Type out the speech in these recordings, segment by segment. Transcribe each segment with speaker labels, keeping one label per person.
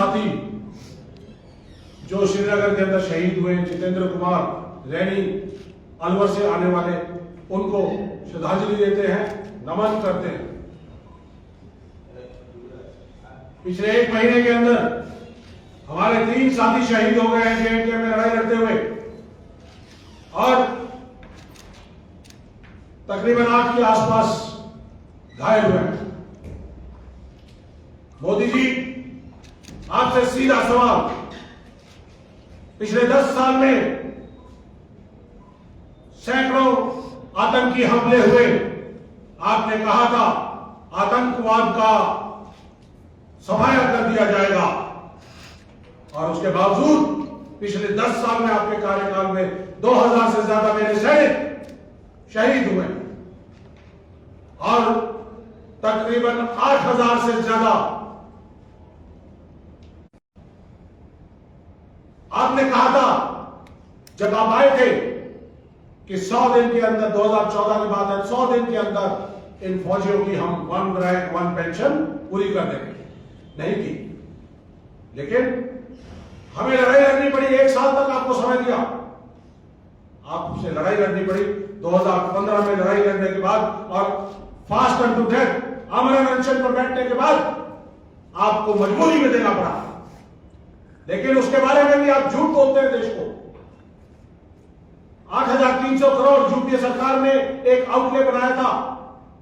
Speaker 1: साथी जो श्रीनगर के अंदर शहीद हुए, जितेंद्र कुमार रैनी अलवर से आने वाले, उनको श्रद्धांजलि देते हैं, नमन करते हैं। पिछले 1 महीने के अंदर हमारे 3 साथी शहीद हो गए हैं JNK में लड़ाई लड़ते हुए, और तकरीबन 8 के आसपास घायल हुए हैं। मोदी जी, आपसे सीधा सवाल, पिछले 10 साल में सैकड़ों आतंकी हमले हुए, आपने कहा था आतंकवाद का सफाया कर दिया जाएगा, और उसके बावजूद पिछले 10 साल में आपके कार्यकाल में 2000 से ज्यादा मेरे सैनिक शहीद हुए, और तकरीबन 8000 से ज्यादा आपने कहा था जब आप आए थे कि 100 दिन के अंदर, 2014 की बात है, 100 दिन के अंदर इन फौजियों की हम 1 रैंक 1 पेंशन पूरी कर देंगे। नहीं की, लेकिन हमें लड़ाई लड़नी पड़ी। 1 साल तक आपको समय दिया, आपसे लड़ाई लड़नी पड़ी। 2015 में लड़ाई लड़ने के बाद और फास्ट एंड टू डेथ आमरण अनशन पर बैठने के बाद आपको मजबूरी में देना पड़ा, लेकिन उसके बारे में भी आप झूठ बोलते हैं देश को। 8,300 करोड़ यूपीए सरकार ने एक आउटले बनाया था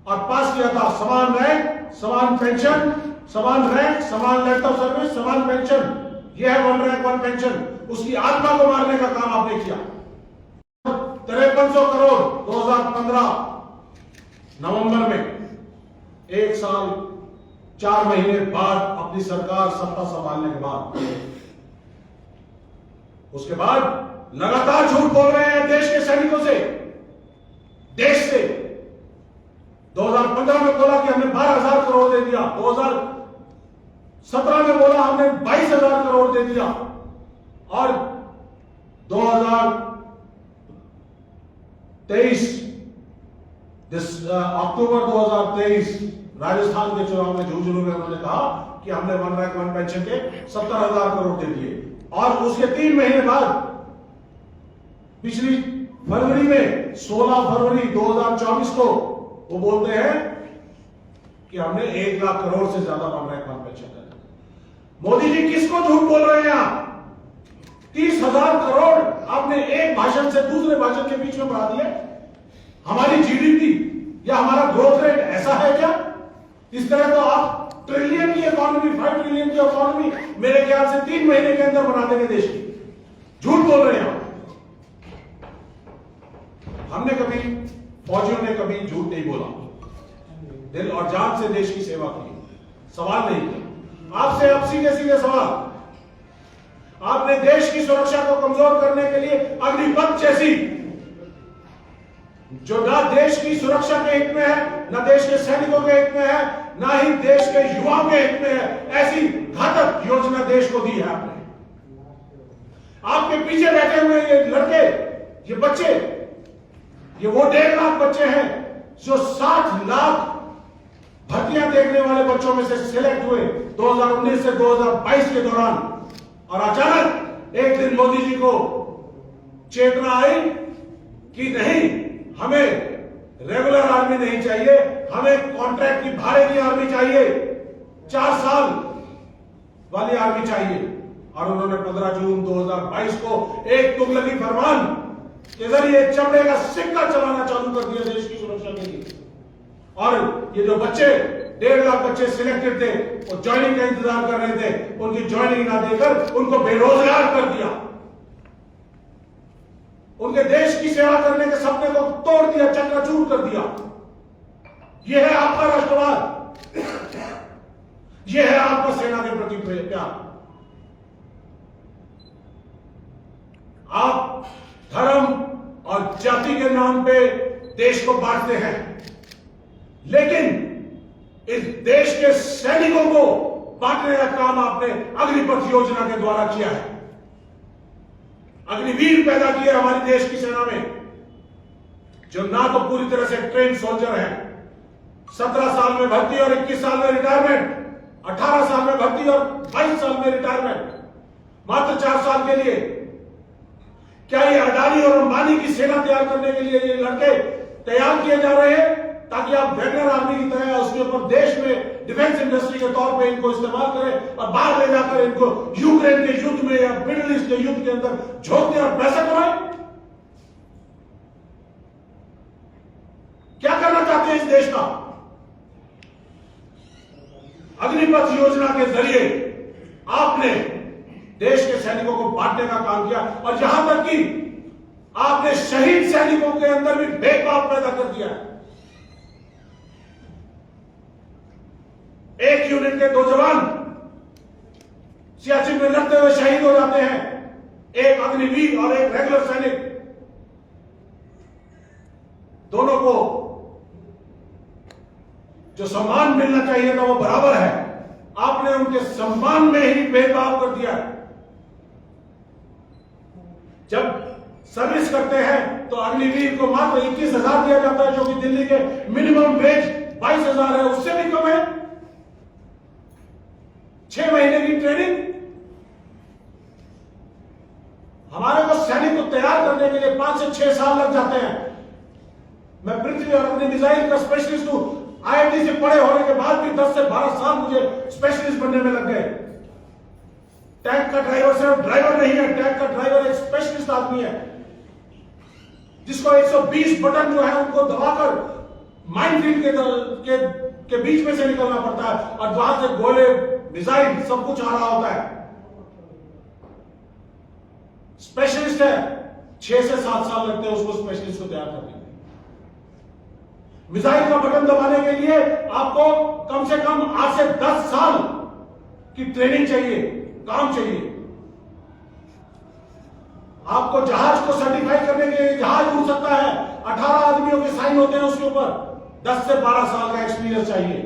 Speaker 1: और पास किया था, समान रैंक समान पेंशन, समान रैंक समान लेंथ ऑफ सर्विस समान पेंशन, यह है 1 रैंक 1 पेंशन। उसकी आत्मा को मारने का काम आपने किया। 5300 करोड़ 2015 नवंबर में, 1 साल 4 महीने बाद अपनी सरकार सत्ता संभालने के बाद, उसके बाद लगातार झूठ बोल रहे हैं देश के सैनिकों से, देश से। 2015 में बोला कि हमने 12,000 करोड़ दे दिया, 2017 में बोला हमने 22,000 करोड़ दे दिया, और 2023 अक्टूबर 2023 राजस्थान के चुनाव में झुंझुनू में उन्होंने कहा कि हमने 1 रैंक 1 पेंशन के 70,000 करोड़ दे दिए, और उसके 3 महीने बाद पिछली फरवरी में 16 फरवरी 2024 को वो बोलते हैं कि हमने 1 लाख करोड़ से ज्यादा 1 रैंक 1 पेंशन कर दिया। मोदी जी किसको झूठ बोल रहे हैं आप? 30,000 करोड़ आपने एक भाषण से दूसरे भाषण के बीच में बढ़ा दिए। हमारी जीडीपी या हमारा ग्रोथ रेट ऐसा है क्या? इस तरह तो आप ट्रिलियन की इकोनॉमी, 5 ट्रिलियन की इकोनॉमी मेरे ख्याल से 3 महीने के अंदर बना देंगे देश की। झूठ बोल रहे हैं आप। हमने कभी, फौजियों ने कभी झूठ नहीं बोला, दिल और जान से देश की सेवा की, सवाल नहीं किया। आपसे अब सीधे सीधे सवाल, आपने देश की सुरक्षा को कमजोर करने के लिए अग्निपथ जैसी, जो ना देश की सुरक्षा के हित में है, ना देश के सैनिकों के हित में है, ना ही देश के युवाओं के हित में है, ऐसी घातक योजना देश को दी है आपने। आपके पीछे बैठे हुए ये लड़के, ये बच्चे, ये वो 1.5 लाख बच्चे हैं जो 60 लाख भर्तियां देखने वाले बच्चों में से सिलेक्ट हुए 2019 से 2022 के दौरान, और अचानक एक दिन मोदी जी को चेतना आई कि नहीं, हमें रेगुलर आर्मी नहीं चाहिए, हमें कॉन्ट्रैक्ट की भाड़े की आर्मी चाहिए, 4 साल वाली आर्मी चाहिए। और उन्होंने 15 जून 2022 को एक तुगलकी फरमान के जरिए चमड़े का सिक्का चलाना चालू कर दिया देश की सुरक्षा के लिए। और ये जो बच्चे, 1.5 लाख बच्चे सिलेक्टेड थे, वो ज्वाइनिंग का इंतजार कर रहे थे, उनकी ज्वाइनिंग ना देकर उनको बेरोजगार कर दिया, उनके देश की सेवा करने के सपने को तोड़ दिया, चकनाचूर कर दिया। यह है आपका राष्ट्रवाद, यह है आपका सेना के प्रति प्यार। आप धर्म और जाति के नाम पे देश को बांटते हैं, लेकिन इस देश के सैनिकों को बांटने का काम आपने अग्निपथ योजना के द्वारा किया है। अग्निवीर पैदा किए हमारी देश की सेना में, जो ना तो पूरी तरह से ट्रेन सोल्जर हैं, 17 साल में भर्ती और 21 साल में रिटायरमेंट, 18 साल में भर्ती और 22 साल में रिटायरमेंट, मात्र 4 साल के लिए। क्या ये अडानी और अंबानी की सेना तैयार करने के लिए ये लड़के तैयार किए जा रहे हैं ताकि आप वैगनर आर्मी की तरह उसके ऊपर देश में डिफेंस इंडस्ट्री के तौर पे इनको इस्तेमाल करें और बाहर ले जाकर इनको यूक्रेन के युद्ध में या मिडिल ईस्ट के युद्ध के अंदर झोंक दें और पैसा कमाएं? क्या करना चाहते हैं इस देश का? अग्निपथ योजना के जरिए आपने देश के सैनिकों को बांटने का काम किया और यहां तक कि आपने शहीद सैनिकों के अंदर भी भेदभाव पैदा कर दिया। एक यूनिट के 2 जवान सियाचिन में लड़ते हुए शहीद हो जाते हैं, एक अग्निवीर और एक रेगुलर सैनिक, दोनों को जो सम्मान मिलना चाहिए था वो बराबर है। आपने उनके सम्मान में ही भेदभाव कर दिया। जब सर्विस करते हैं तो अग्निवीर को मात्र 21,000 दिया जाता है, जो कि दिल्ली के मिनिमम वेज 22,000 है, उससे भी कम है। 6 महीने की ट्रेनिंग। हमारे को सैनिक को तैयार करने के लिए 5 से 6 साल लग जाते हैं। मैं पृथ्वी और अपनी मिसाइल का स्पेशलिस्ट हूं। IIT से पढ़े होने के बाद भी 10 से 12 साल मुझे स्पेशलिस्ट बनने में लग गए। टैंक का ड्राइवर सिर्फ ड्राइवर नहीं है, टैंक का ड्राइवर एक स्पेशलिस्ट आदमी है जिसको 120 बटन जो है उनको दबाकर माइनफील्ड के बीच में से निकलना पड़ता है और वहां से गोले, मिसाइल सब कुछ आ रहा होता है। स्पेशलिस्ट है, 6 से 7 साल लगते हैं उसको स्पेशलिस्ट को तैयार करने में। मिसाइल का बटन दबाने के लिए आपको कम से कम 8 से 10 साल की ट्रेनिंग चाहिए, काम चाहिए। आपको जहाज को सर्टिफाई करने के लिए जहाज उड़ सकता है, 18 आदमियों के साइन होते हैं उसके ऊपर, 10 से 12 साल का एक्सपीरियंस चाहिए।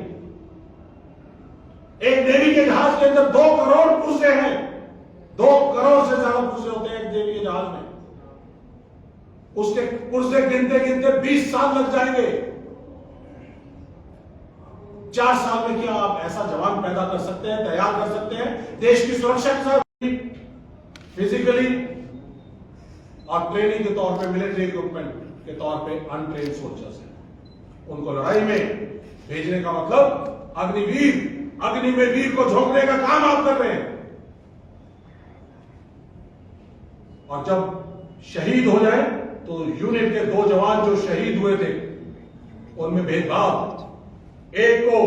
Speaker 1: एक नेवी के जहाज के अंदर 2 करोड़ पुर्जे हैं, 2 करोड़ से ज्यादा पुर्जे होते हैं एक नेवी के जहाज में। उसके पुर्जे गिनते गिनते 20 साल लग जाएंगे। 4 साल में क्या आप ऐसा जवान पैदा कर सकते हैं, तैयार कर सकते हैं देश की सुरक्षा के साथ? फिजिकली और ट्रेनिंग के तौर पे, मिलिट्री इक्विपमेंट के तौर पे अनट्रेन्ड सोल्जर्स हैं। उनको लड़ाई में भेजने का मतलब अग्निवीर, अग्नि में वीर को झोंकने का काम आप कर रहे हैं। और जब शहीद हो जाए तो यूनिट के 2 जवान जो शहीद हुए थे उनमें भेदभाव। एक को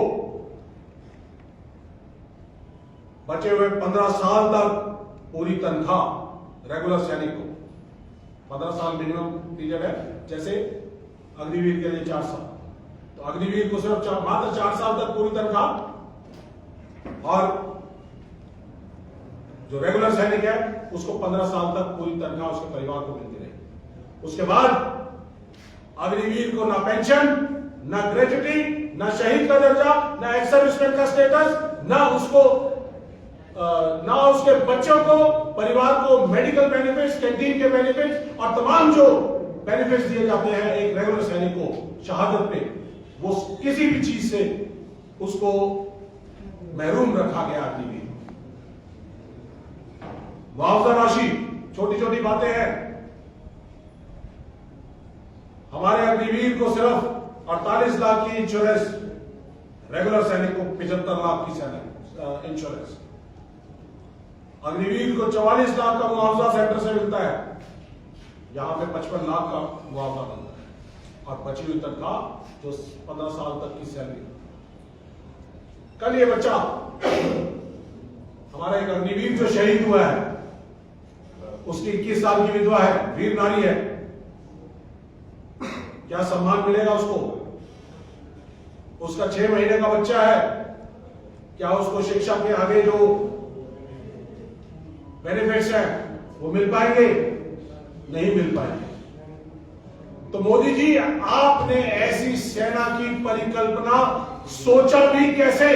Speaker 1: बचे हुए 15 साल तक पूरी तनख्वाह, रेगुलर सैनिक को 15 साल मिनिमम पीरियड है, जैसे अग्निवीर के लिए 4 साल, तो अग्निवीर को सिर्फ मात्र 4 साल तक पूरी तनख्वाह, और जो रेगुलर सैनिक है उसको 15 साल तक पूरी तनख्वाह उसके परिवार को मिलती रही। उसके बाद अग्निवीर को ना पेंशन, ना ग्रेच्युटी, ना शहीद का दर्जा, ना एक्स सर्विसमैन का स्टेटस, ना उसके बच्चों को, परिवार को मेडिकल बेनिफिट्स, कैंटीन के बेनिफिट्स और तमाम जो बेनिफिट्स दिए जाते हैं एक रेगुलर सैनिक को शहादत पे, वो किसी भी चीज से उसको महरूम रखा गया। अग्निवीर मुआवजा राशि, छोटी छोटी बातें हैं। हमारे अग्निवीर को सिर्फ 48 लाख की इंश्योरेंस, रेगुलर सैनिक को 75 लाख की इंश्योरेंस, अग्निवीर को 44 लाख का मुआवजा सेंटर से मिलता है, यहां पे 55 लाख का मुआवजा मिलता है, और बची हुई तनख्वाह जो 15 साल तक की सैलरी। कल ये बच्चा, हमारा एक अग्निवीर जो शहीद हुआ है, उसकी 21 साल की विधवा है, वीर नारी है, क्या सम्मान मिलेगा उसको? उसका 6 महीने का बच्चा है, क्या उसको शिक्षा के आगे जो बेनिफिट्स हैं वो मिल पाएंगे? नहीं मिल पाएंगे। तो मोदी जी, आपने ऐसी सेना की परिकल्पना सोचा भी कैसे?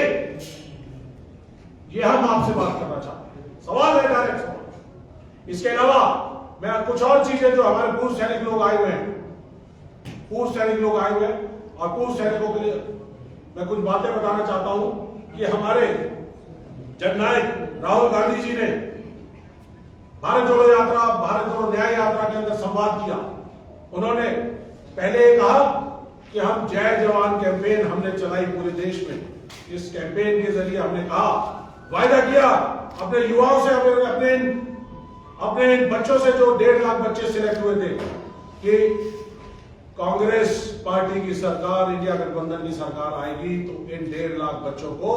Speaker 1: ये हम आपसे बात करना चाहते हैं। सवाल है, डायरेक्ट सवाल। इसके अलावा मैं कुछ और चीजें जो हमारे पूर्व सैनिक लोग आए हुए हैं, और पूर्व सैनिकों के लिए मैं कुछ बातें बताना चाहता हूं कि हमारे जननायक राहुल गांधी जी ने भारत जोड़ो यात्रा, भारत जोड़ो न्याय यात्रा के अंदर संवाद किया। उन्होंने पहले कहा कि हम जय जवान कैंपेन हमने चलाई पूरे देश में। इस कैंपेन के जरिए हमने कहा, वायदा किया अपने युवाओं से, अपने बच्चों से जो 1.5 लाख बच्चे सिलेक्ट हुए थे कि कांग्रेस पार्टी की सरकार, इंडिया गठबंधन की सरकार आएगी तो इन 1.5 लाख बच्चों को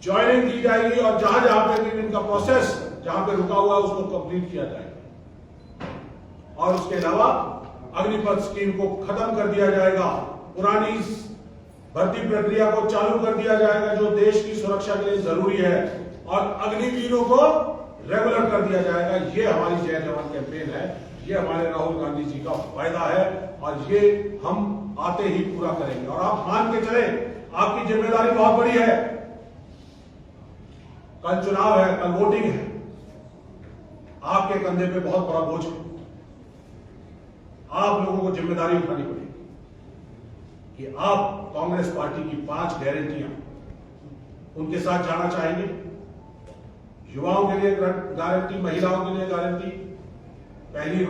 Speaker 1: ज्वाइनिंग की जाएगी और जहां जहां पे भी इनका प्रोसेस जहां पे रुका हुआ है उसको कंप्लीट किया जाएगा। और उसके अलावा अग्निपथ स्कीम को खत्म कर दिया जाएगा, पुरानी भर्ती प्रक्रिया को चालू कर दिया जाएगा जो देश की सुरक्षा के लिए जरूरी है, और अग्निवीरों को रेगुलर कर दिया जाएगा। ये हमारी जय जवान कैंपेन है, ये हमारे राहुल गांधी जी का वायदा है और ये हम आते ही पूरा करेंगे। और आप मान के चले, आपकी जिम्मेदारी बहुत बड़ी है। कल चुनाव है, कल वोटिंग है, आपके कंधे पे बहुत बड़ा बोझ है। आप लोगों को जिम्मेदारी उठानी पड़ेगी कि आप कांग्रेस पार्टी की 5 गारंटियां उनके साथ जाना चाहेंगे। युवाओं के लिए गारंटी, महिलाओं के लिए गारंटी, पहली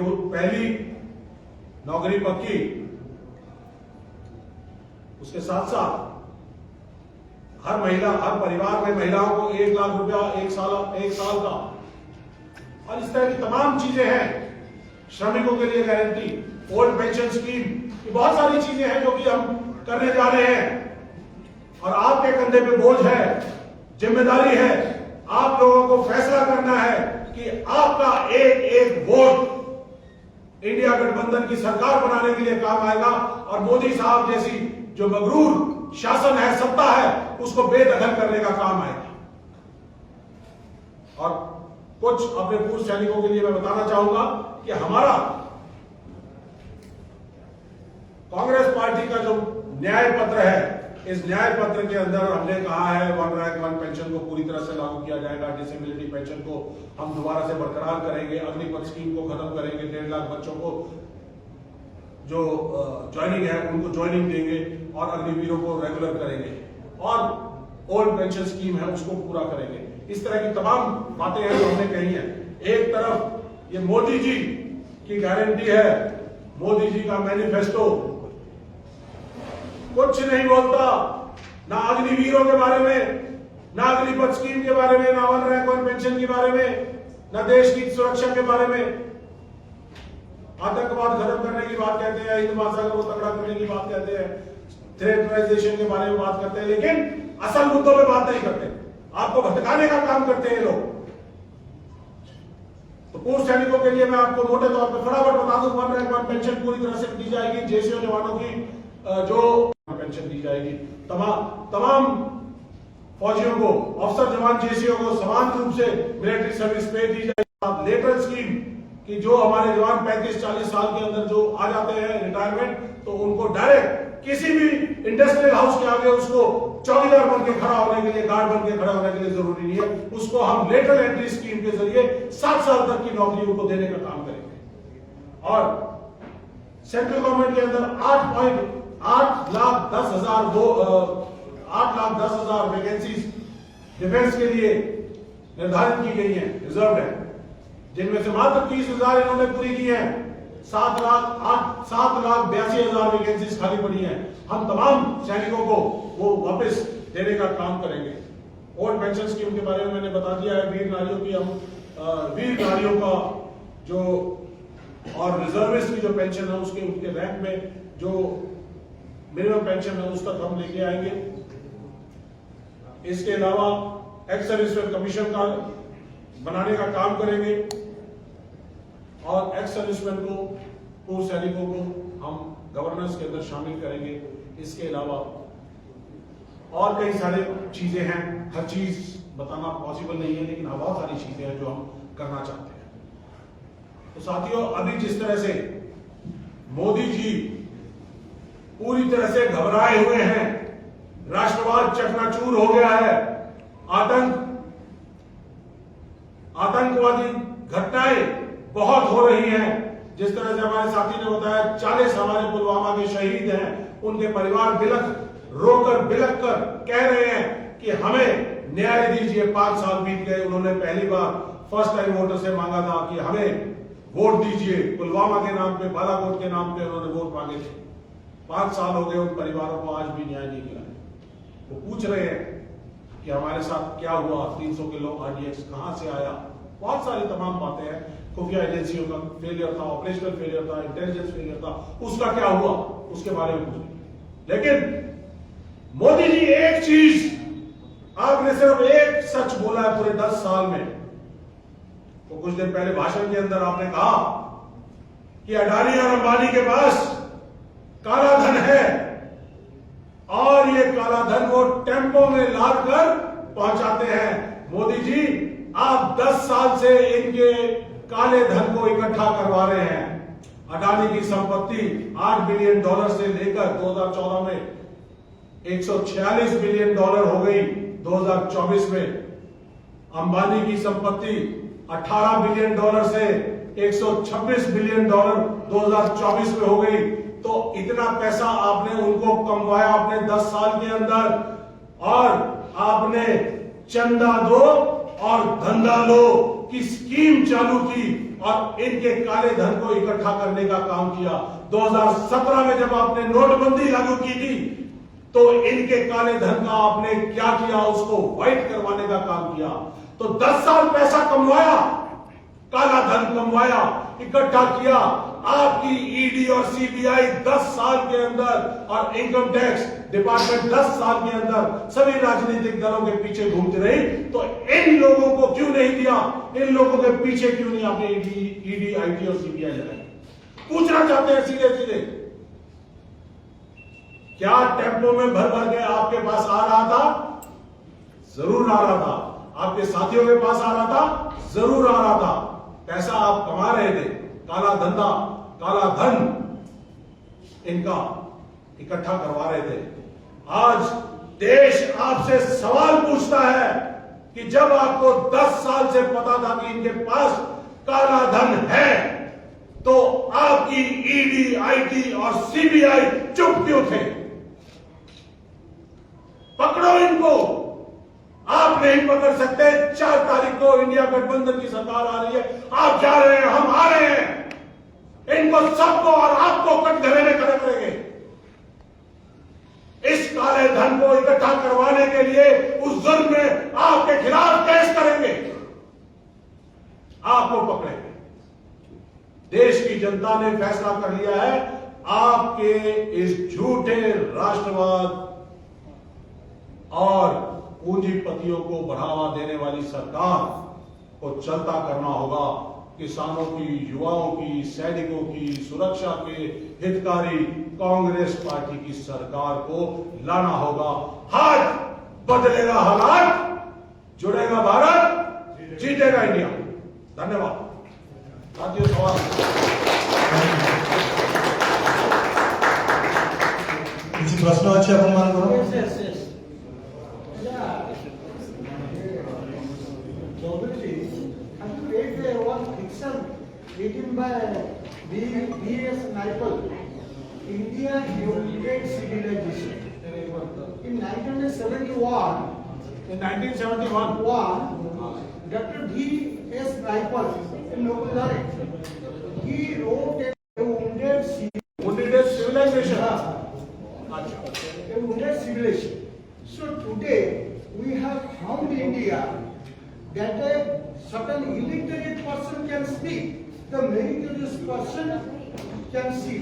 Speaker 1: नौकरी पक्की, उसके साथ साथ हर महिला, हर परिवार में महिलाओं को 1 लाख रुपया एक साल का, और इस तरह की तमाम चीजें हैं। श्रमिकों के लिए गारंटी, ओल्ड पेंशन स्कीम, ये बहुत सारी चीजें हैं जो कि हम करने जा रहे हैं। और आपके कंधे पे बोझ है, जिम्मेदारी है, आप लोगों को फैसला करना है कि आपका एक एक वोट इंडिया गठबंधन की सरकार बनाने के लिए काम आएगा और मोदी साहब जैसी जो मगरूर शासन है, सत्ता है, उसको बेदखल करने का काम आएगा। और कुछ अपने पूर्व सैनिकों के लिए मैं बताना चाहूंगा कि हमारा कांग्रेस पार्टी का जो न्याय पत्र है, इस न्याय पत्र के अंदर हमने कहा है 1 रैंक 1 पेंशन को पूरी तरह से लागू किया जाएगा, डिसेबिलिटी पेंशन को हम दोबारा से बरकरार करेंगे, अग्निपथ स्कीम को खत्म करेंगे, 1.5 लाख बच्चों को जो ज्वाइनिंग है उनको ज्वाइनिंग देंगे और अग्निवीरों को रेगुलर करेंगे, और ओल्ड पेंशन स्कीम है उसको पूरा करेंगे। इस तरह की तमाम बातें हैं जो हमने कही है। एक तरफ ये मोदी जी की गारंटी है, मोदी जी का मैनिफेस्टो कुछ नहीं बोलता, ना अग्निवीरों के बारे में, ना अग्निपथ स्कीम के बारे में, ना 1 रैंक 1 पेंशन के बारे में, ना देश की सुरक्षा के बारे में। आतंकवाद खत्म करने की बात कहते हैं, हिंद महासागर को तगड़ा करने की बात कहते हैं, थ्रेटराइजेशन के बारे में बात करते हैं, लेकिन असल मुद्दों पे बात नहीं करते, आपको भटकाने का काम करते हैं लोग। तो पूर्व सैनिकों के लिए मैं आपको मोटे तौर पर फटाफट बता दूं, 1 रैंक 1 पेंशन पूरी तरह से दी जाएगी, जेसीओ जवानों की जो पेंशन दी जाएगी, तमाम फौजियों को, अफसर जवान जेसीओ को समान रूप से मिलिट्री सर्विस पे दी जाएगी। लेटरल स्कीम कि जो हमारे जवान 35-40 साल के अंदर जो आ जाते हैं रिटायरमेंट, तो उनको डायरेक्ट किसी भी इंडस्ट्रियल हाउस के आगे उसको चौकीदार बन के खड़ा होने के लिए, गार्ड बन के खड़ा होने के लिए जरूरी नहीं है, उसको हम लेटरल एंट्री स्कीम के जरिए 7 साल तक की नौकरी उनको देने का काम करेंगे। और सेंट्रल गवर्नमेंट के अंदर 8 लाख 10 हजार वैकेंसीज डिफेंस के लिए निर्धारित की गई हैं, रिजर्व है, जिनमें से मात्र 30,000 इन्होंने पूरी की है। 7,82,000 वैकेंसीज खाली पड़ी हैं। हम तमाम सैनिकों को वो वापस देने का काम करेंगे। ओल्ड पेंशन स्कीम के बारे में मैंने बता दिया है। वीर नारियों की हम वीर नारियों का जो और रिजर्विस्ट की जो पेंशन है उसके उनके रैंक में जो मिनिमम पेंशन है उस तक हम लेके आएंगे। इसके अलावा एक्स सर्विसमैन कमीशन का बनाने का काम करेंगे और एक्स सर्विसमैन को, पूर्व सैनिकों को हम गवर्नेंस के अंदर शामिल करेंगे। इसके अलावा और कई सारे चीजें हैं, हर चीज बताना पॉसिबल नहीं है, लेकिन बहुत सारी चीजें हैं जो हम करना चाहते हैं। तो साथियों, अभी जिस तरह से मोदी जी पूरी तरह से घबराए हुए हैं, राष्ट्रवाद चकनाचूर हो गया है, आतंकवादी घटनाएं बहुत हो रही हैं। जिस तरह से हमारे साथी ने बताया 40 हमारे पुलवामा के शहीद हैं, उनके परिवार रोकर बिलख कर कह रहे हैं कि हमें न्याय दीजिए। 5 साल बीत गए, उन्होंने पहली बार फर्स्ट टाइम वोटर से मांगा था कि हमें वोट दीजिए। पुलवामा के नाम पे, बालाकोट के नाम पे उन्होंने वोट मांगे थे। 5 साल हो गए, उन परिवारों को आज भी न्याय नहीं मिला। वो पूछ रहे हैं कि हमारे साथ क्या हुआ, 300 किलो RDX कहां से आया। बहुत सारी तमाम बातें हैं। खुफिया एजेंसियों का फेलियर था, ऑपरेशनल फेलियर था, इंटेलिजेंस फेलियर था, उसका क्या हुआ, उसके बारे में पूछ। लेकिन मोदी जी एक चीज आपने सिर्फ एक सच बोला है पूरे 10 साल में। तो कुछ दिन पहले भाषण के अंदर आपने कहा कि अडानी और अंबानी के पास काला धन है और ये काला धन वो टेम्पो में लाद कर पहुंचाते हैं। मोदी जी, आप 10 साल से इनके काले धन को इकट्ठा करवा रहे हैं। अडानी की संपत्ति $8 बिलियन से लेकर 2014 में $146 बिलियन हो गई। 2024 में अंबानी की संपत्ति $18 बिलियन से $126 बिलियन 2024 में हो गई। तो इतना पैसा आपने उनको कमवाया अपने 10 साल के अंदर, और आपने चंदा दो और धंधा लो की स्कीम चालू की और इनके काले धन को इकट्ठा करने का काम किया। 2017 में जब आपने नोटबंदी लागू की थी तो इनके काले धन का आपने क्या किया, उसको व्हाइट करवाने का काम किया। तो 10 साल पैसा कमवाया, काला धन कमवाया, इकट्ठा किया। आपकी ईडी और सीबीआई 10 साल के अंदर और इनकम टैक्स डिपार्टमेंट 10 साल के अंदर सभी राजनीतिक दलों के पीछे घूमती रही। तो इन लोगों को क्यों नहीं दिया, इन लोगों के पीछे क्यों नहीं आपने ईडी, आईटी और सीबीआई लगाई? पूछना चाहते हैं सीधे सीधे, क्या टेम्पो में भर भर के आपके पास आ रहा था? जरूर आ रहा था। आपके साथियों के पास आ रहा था? जरूर आ रहा था। पैसा आप कमा रहे थे, काला धंधा, काला धन इनका इकट्ठा करवा रहे थे। आज देश आपसे सवाल पूछता है कि जब आपको 10 साल से पता था कि इनके पास काला धन है, तो आपकी ईडी, आईटी और सीबीआई चुप क्यों थे? पकड़ो इनको। आप नहीं पकड़ सकते। 4 तारीख को इंडिया गठबंधन की सरकार आ रही है, आप जा रहे हैं, हम आ रहे हैं। इनको सबको और आपको कटघरे में खड़े करेंगे। इस काले धन को इकट्ठा करवाने के लिए उस जुर्म में आपके खिलाफ केस करेंगे, आपको पकड़ेंगे। देश की जनता ने फैसला कर लिया है, आपके इस झूठे राष्ट्रवाद और पूंजीपतियों को बढ़ावा देने वाली सरकार को चलता करना होगा। किसानों की, युवाओं की, सैनिकों की सुरक्षा के हितकारी कांग्रेस पार्टी की सरकार को लाना होगा। हाथ बदलेगा हालात, जुड़ेगा भारत, जीतेगा इंडिया। धन्यवाद। साथियों, सवाल
Speaker 2: किसी प्रश्न अच्छे अपमान करो।
Speaker 3: Written by B.S. Naipaul, India United Civilization. In 1971, Dr. B.S. Naipaul, in Noble, he wrote a wounded
Speaker 1: civilization.
Speaker 3: A wounded civilization. So today we have found India that a certain illiterate person can speak, the meritorious person can see.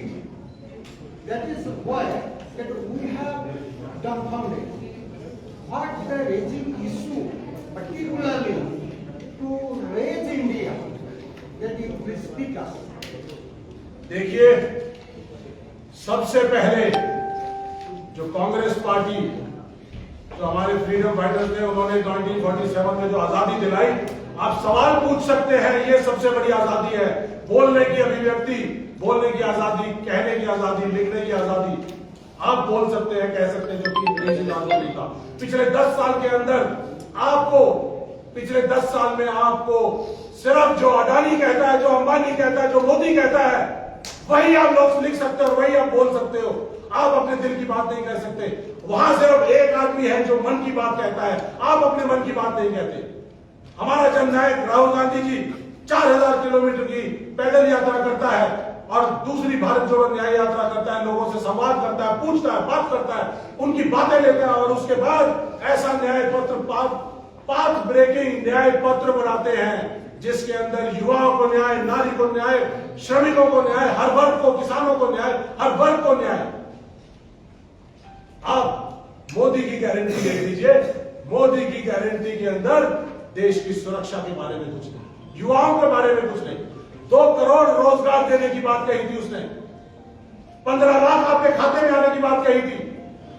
Speaker 3: That is why that we have dumbfounded. But the raising issue, particularly to raise India, that you will speak us.
Speaker 1: देखिए, सबसे पहले जो Congress party, जो हमारे freedom fighters थे, उन्होंने 1947 में जो आजादी दिलाई, आप सवाल पूछ सकते हैं, ये सबसे बड़ी आजादी है। बोलने की अभिव्यक्ति, बोलने की आजादी, कहने की आजादी, लिखने की आजादी। आप बोल सकते हैं, कह सकते हैं, जो कि अंग्रेजी आजादी था। पिछले 10 साल के अंदर आपको, पिछले 10 साल में आपको सिर्फ जो अडानी कहता है, जो अंबानी कहता है, जो मोदी कहता है, वही आप लोग लिख सकते हो, वही आप बोल सकते हो। आप अपने दिल की बात नहीं कह सकते। वहां सिर्फ एक आदमी है जो मन की बात कहता है, आप अपने मन की बात नहीं कहते। हमारा जननायक राहुल गांधी जी 4000 किलोमीटर की पैदल यात्रा करता है और दूसरी भारत जोड़ो न्याय यात्रा करता है, लोगों से संवाद करता है, पूछता है, बात करता है, उनकी बातें लेता है और उसके बाद ऐसा न्याय पत्र, पाथ ब्रेकिंग न्याय पत्र बनाते हैं जिसके अंदर युवाओं को न्याय, नारी को न्याय, श्रमिकों को न्याय, हर वर्ग को, किसानों को न्याय, हर वर्ग को न्याय। आप मोदी की गारंटी देख लीजिए, मोदी की गारंटी के अंदर देश की सुरक्षा के बारे में कुछ नहीं, युवाओं के बारे में कुछ नहीं। 2 करोड़ रोजगार देने की बात कही थी उसने, 15 लाख आपके खाते में आने की बात कही थी।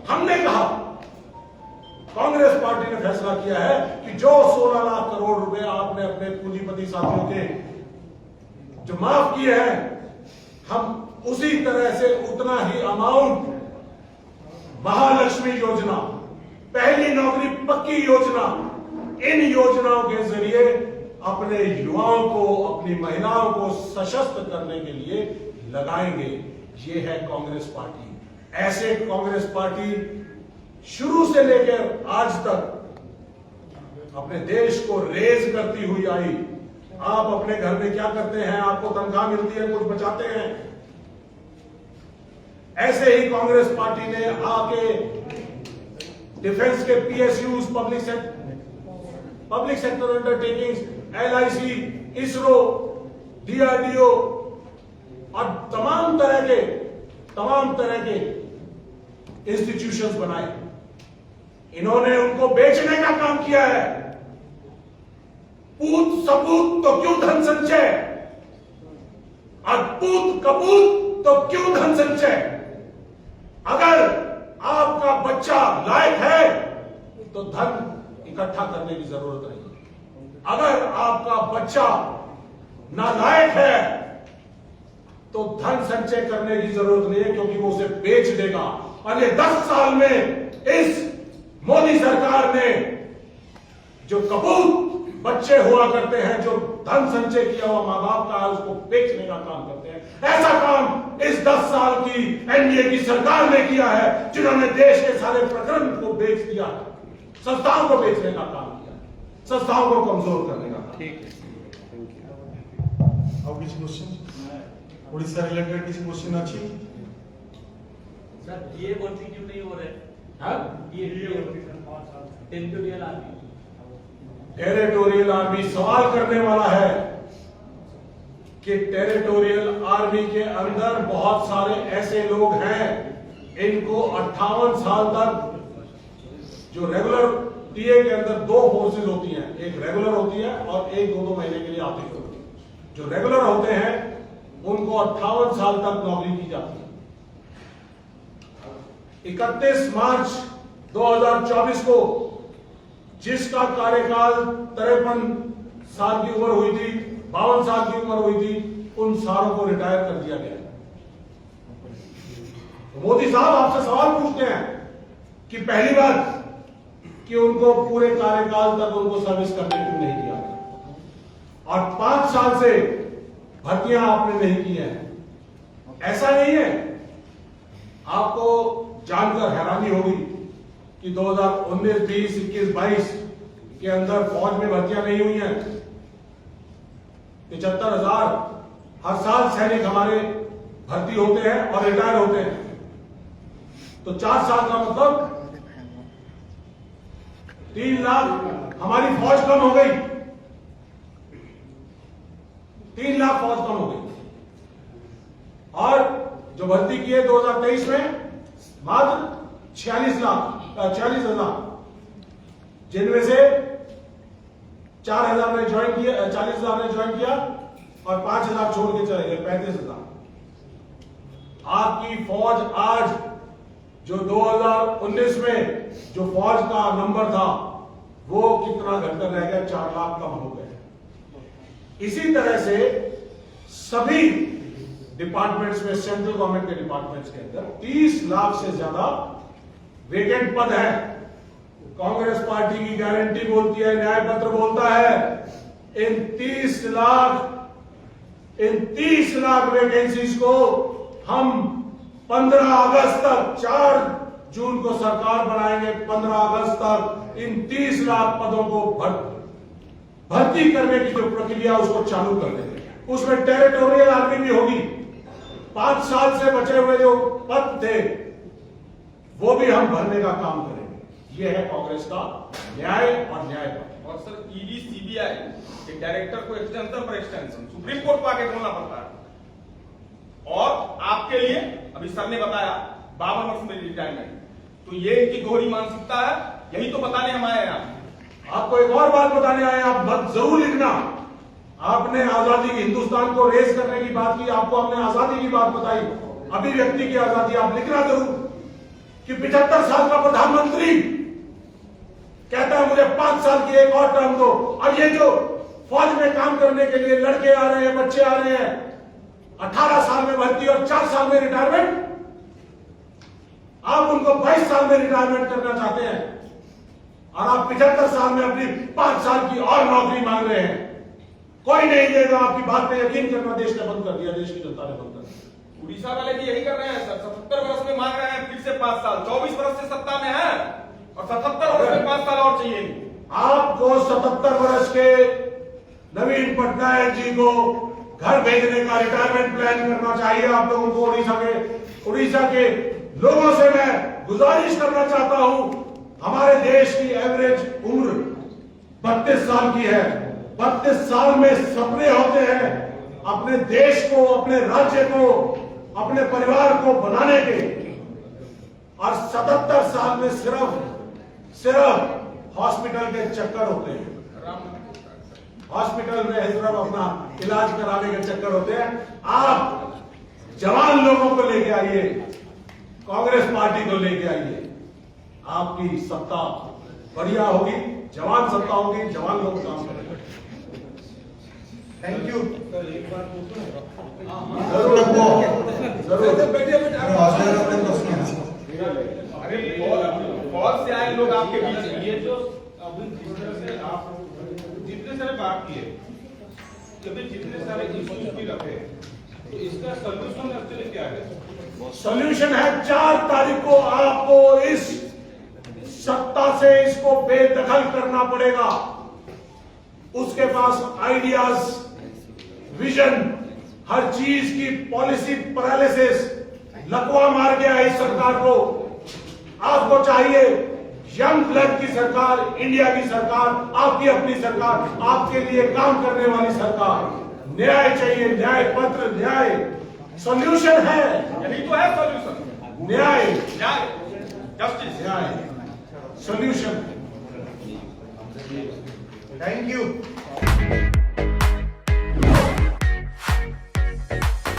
Speaker 1: हमने कहा, कांग्रेस पार्टी ने फैसला किया है कि जो 16 लाख करोड़ रुपए आपने अपने पूंजीपति साथियों के जो माफ किए हैं, हम उसी तरह से उतना ही अमाउंट महालक्ष्मी योजना, पहली नौकरी पक्की योजना, इन योजनाओं के जरिए अपने युवाओं को, अपनी महिलाओं को सशक्त करने के लिए लगाएंगे। ये है कांग्रेस पार्टी। ऐसे कांग्रेस पार्टी शुरू से लेकर आज तक अपने देश को रेज करती हुई आई। आप अपने घर में क्या करते हैं? आपको तनख्वाह मिलती है, कुछ बचाते हैं। ऐसे ही कांग्रेस पार्टी ने आके डिफेंस के PSUs, public sector undertakings, LIC, ISRO, DRDO और तमाम तरह के इंस्टीट्यूशंस बनाए। इन्होंने उनको बेचने का काम किया है। पूत सपूत तो क्यों धन संचय, और पूत कपूत तो क्यों धन संचय। अगर आपका बच्चा लायक है तो धन इकट्ठा करने की जरूरत नहीं। अगर आपका बच्चा नालायक है तो धन संचय करने की जरूरत नहीं है, क्योंकि वो उसे बेच देगा। और ये 10 साल में इस मोदी सरकार ने जो कपूत बच्चे हुआ करते हैं, जो धन संचय किया हुआ मां बाप का है, उसको बेचने का काम करते हैं। ऐसा काम इस 10 साल की एनडीए की सरकार ने किया है, जिन्होंने देश के सारे प्रकरण को बेच दिया, संस्थाओं को बेचने का काम किया, संस्थाओं को कमजोर करने का काम।
Speaker 2: ठीक है, ଆଉ କିଛି क्वेश्चन ओडिशा रिलेटेड କିଛି क्वेश्चन ଅଛି?
Speaker 4: सर ये भर्ती क्यों नहीं हो रहे? टेरिटोरियल आर्मी,
Speaker 1: टेरिटोरियल आर्मी सवाल करने वाला है कि टेरिटोरियल आर्मी के अंदर बहुत सारे ऐसे लोग हैं, इनको 58 साल तक जो रेगुलर टीए के अंदर 2 फोर्सेज होती हैं, एक रेगुलर होती है और एक 2-2 महीने के लिए आती होती है। जो रेगुलर होते हैं उनको 58 साल तक नौकरी की जाती है। 31 मार्च 2024 को जिसका कार्यकाल 53 साल की उम्र हुई थी, 52 साल की उम्र हुई थी, उन सारों को रिटायर कर दिया गया। तो मोदी साहब आपसे सवाल पूछते हैं कि पहली बात कि उनको पूरे कार्यकाल तक उनको सर्विस करने क्यों नहीं दिया, और 5 साल से भर्तियां आपने नहीं की हैं। ऐसा नहीं है, आपको जानकर हैरानी होगी कि 2019, 20, 21, 22 के अंदर फौज में भर्तियां नहीं हुई हैं। 75,000 हर साल सैनिक हमारे भर्ती होते हैं और रिटायर होते हैं। तो 4 साल का मतलब 3 लाख हमारी फौज कम हो गई, 3 लाख फौज कम हो गई। और जो भर्ती की है 2023 में मात्र 46,000, जिनमें से 4,000 ने ज्वाइन किया, 40,000 ने ज्वाइन किया और 5,000 छोड़ के चले गए, 35,000। आपकी फौज आज जो 2019 में जो फौज का नंबर था वो कितना घटकर रह गया, 4 लाख कम हो गए। इसी तरह से सभी डिपार्टमेंट्स में, सेंट्रल गवर्नमेंट के डिपार्टमेंट्स के अंदर 30 लाख से ज्यादा वेकेंट पद है। कांग्रेस पार्टी की गारंटी बोलती है, न्याय पत्र बोलता है, इन 30 लाख इन 30 लाख वैकेंसीज को हम 15 अगस्त तक, 4 जून को सरकार बनाएंगे, 15 अगस्त तक इन 30 लाख पदों को भर्ती करने की जो प्रक्रिया उसको चालू कर देंगे। उसमें टेरिटोरियल आर्मी भी होगी। 5 साल से बचे हुए जो पद थे वो भी हम भरने का काम करेंगे। ये है कांग्रेस का न्याय और न्यायपत्र।
Speaker 5: और सर ईडी सीबीआई के डायरेक्टर को एक्सटेंशन पर एक्सटेंशन सुप्रीम कोर्ट को आके बोलना पड़ता है। और आपके लिए अभी सर ने बताया 52 वर्ष में रिटायरमेंट, तो ये इनकी दोहरी मानसिकता है, यही तो बताने हम आए हैं।
Speaker 1: आपको एक और बात बताने आए, आप मत जरूर लिखना। आपने आजादी की, हिंदुस्तान को रेस करने की बात की, आपको हमने आजादी की बात बताई, अभिव्यक्ति की आजादी। आप लिखना जरूर कि 75 साल का प्रधानमंत्री कहता है मुझे 5 साल की एक और टर्म दो। अब ये जो फौज में काम करने के लिए लड़के आ रहे हैं, बच्चे आ रहे हैं, 18 साल में भर्ती और 4 साल में रिटायरमेंट, आप उनको 22 साल में रिटायरमेंट करना चाहते हैं और आप 75 साल में अपनी 5 साल की और नौकरी मांग रहे हैं। कोई नहीं देगा। आपकी बात पे यकीन करना देश ने बंद कर दिया, देश की जनता ने बंद कर दिया।
Speaker 5: उड़ीसा वाले भी यही कर रहे हैं सर, 77 वर्ष में मांग रहे हैं फिर से 5 साल, 24 वर्ष से सत्ता में है और 77 वर्ष में 5 साल और चाहिए।
Speaker 1: आपको 77 वर्ष के नवीन पटनायक जी को घर भेजने का रिटायरमेंट प्लान करना चाहिए। आप लोगों को उड़ीसा के लोगों से मैं गुजारिश करना चाहता हूं, हमारे देश की एवरेज उम्र 32 साल की है। 32 साल में सपने होते हैं अपने देश को, अपने राज्य को, अपने परिवार को बनाने के, और 77 साल में सिर्फ हॉस्पिटल के चक्कर होते हैं। हॉस्पिटल में सिर्फ अपना इलाज कराने के चक्कर होते हैं। आप जवान लोगों को लेके आइए, कांग्रेस पार्टी को लेके आइए, आपकी सत्ता बढ़िया होगी, जवान सत्ता होगी, जवान लोग काम करेंगे।
Speaker 3: Thank you.
Speaker 1: जरूर
Speaker 5: अरे फौज से आए लोग आपके बीच में,
Speaker 2: ये जो अभी जितने सारे बात किए, जितने सारे इश्यूज भी रखे, तो इसका सोल्यूशन एक्चुअली क्या है?
Speaker 1: सॉल्यूशन है 4 तारीख को आपको इस सत्ता से इसको बेदखल करना पड़ेगा। उसके पास आइडियाज, विजन, हर चीज की पॉलिसी पैरालिसिस, लकवा मार गया इस सरकार को। आपको चाहिए यंग ब्लड की सरकार, इंडिया की सरकार, आपकी अपनी सरकार, आपके लिए काम करने वाली सरकार। न्याय चाहिए, न्याय पत्र, न्याय सॉल्यूशन है,
Speaker 5: यही तो है सॉल्यूशन।
Speaker 1: न्याय,
Speaker 5: न्याय, जस्टिस,
Speaker 1: न्याय सॉल्यूशन।
Speaker 3: Thank you.